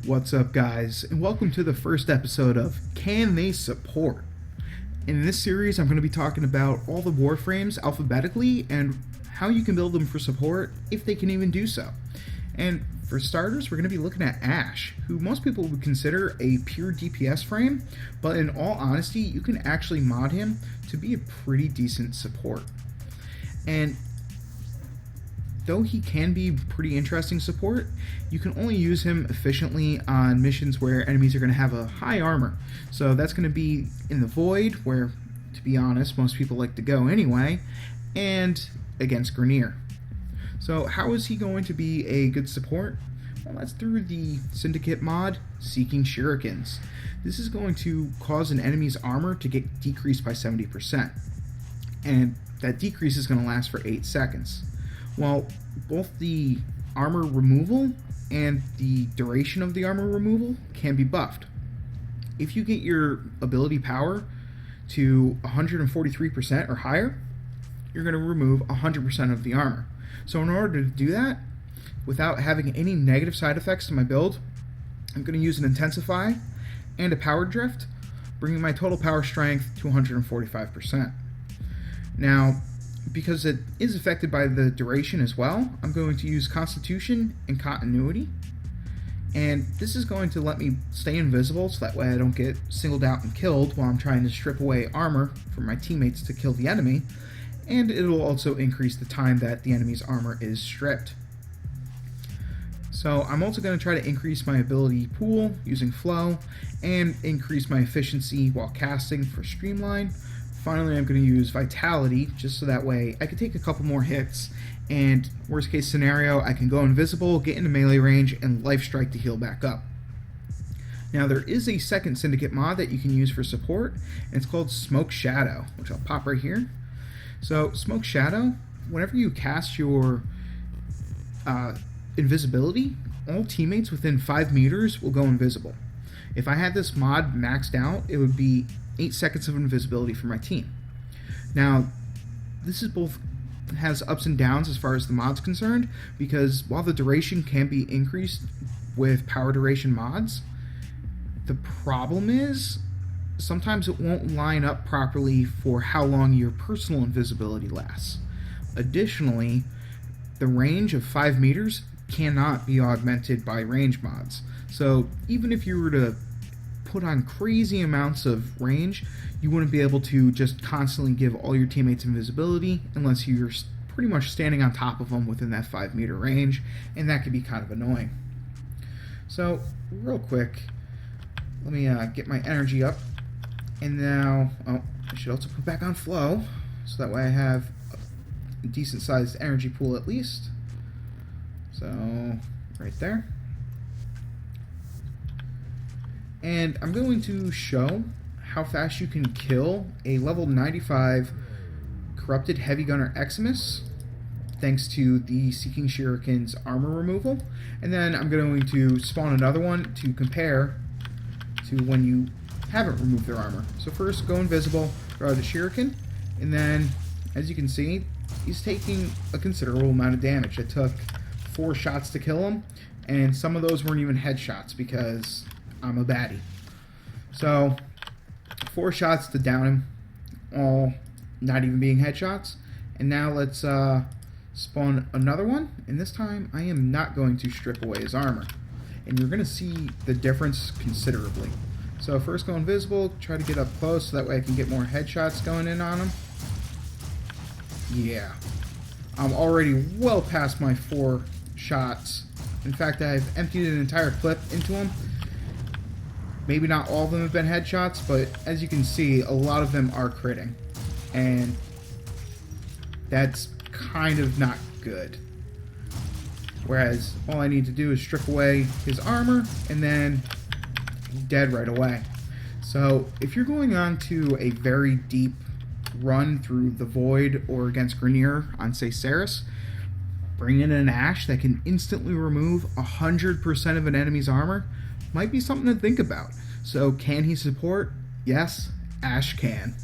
What's up, guys, and welcome to the first episode of Can They Support? In this series, I'm going to be talking about all the Warframes alphabetically and how you can build them for support, if they can even do so. And for starters, we're going to be looking at Ashe, who most people would consider a pure DPS frame, but in all honesty, you can actually mod him to be a pretty decent support. And though he can be pretty interesting support, you can only use him efficiently on missions where enemies are going to have a high armor. So that's going to be in the Void, where, to be honest, most people like to go anyway, and against Grineer. So how is he going to be a good support? Well, that's through the Syndicate mod, Seeking Shurikens. This is going to cause an enemy's armor to get decreased by 70%. And that decrease is going to last for 8 seconds. Well, both the armor removal and the duration of the armor removal can be buffed. If you get your ability power to 143% or higher, you're going to remove 100% of the armor. So in order to do that, without having any negative side effects to my build, I'm going to use an Intensify and a Power Drift, bringing my total power strength to 145%. Now, because it is affected by the duration as well, I'm going to use Constitution and Continuity. And this is going to let me stay invisible, so that way I don't get singled out and killed while I'm trying to strip away armor from my teammates to kill the enemy. And it'll also increase the time that the enemy's armor is stripped. So I'm also going to try to increase my ability pool using Flow, and increase my efficiency while casting for Streamline. Finally, I'm going to use Vitality, just so that way I can take a couple more hits, and worst case scenario, I can go invisible, get into melee range, and Life Strike to heal back up. Now, there is a second Syndicate mod that you can use for support, and it's called Smoke Shadow, which I'll pop right here. So, Smoke Shadow, whenever you cast your invisibility, all teammates within 5 meters will go invisible. If I had this mod maxed out, it would be 8 seconds of invisibility for my team. Now, this is both has ups and downs as far as the mod's concerned, because while the duration can be increased with power duration mods, the problem is sometimes it won't line up properly for how long your personal invisibility lasts. Additionally, the range of 5 meters cannot be augmented by range mods. So even if you were to put on crazy amounts of range, you wouldn't be able to just constantly give all your teammates invisibility unless you're pretty much standing on top of them within that 5 meter range, and that could be kind of annoying. So real quick, let me get my energy up, and now I should also put back on Flow, so that way I have a decent sized energy pool at least. So right there. And I'm going to show how fast you can kill a level 95 Corrupted Heavy Gunner Eximus thanks to the Seeking Shuriken's armor removal. And then I'm going to spawn another one to compare to when you haven't removed their armor. So first, go invisible, draw the Shuriken, and then, as you can see, he's taking a considerable amount of damage. It took 4 shots to kill him, and some of those weren't even headshots because I'm a baddie. So 4 shots to down him, all not even being headshots. And now let's spawn another one, and this time I am not going to strip away his armor, and you're going to see the difference considerably. So first go invisible, try to get up close so that way I can get more headshots going in on him. Yeah, I'm already well past my 4 shots. In fact, I've emptied an entire clip into him. Maybe not all of them have been headshots, but as you can see, a lot of them are critting. And that's kind of not good. Whereas all I need to do is strip away his armor, and then he's dead right away. So if you're going on to a very deep run through the Void or against Grineer on, say, Ceres, bring in an Ashe that can instantly remove 100% of an enemy's armor might be something to think about. So can he support? Yes, Ashe can.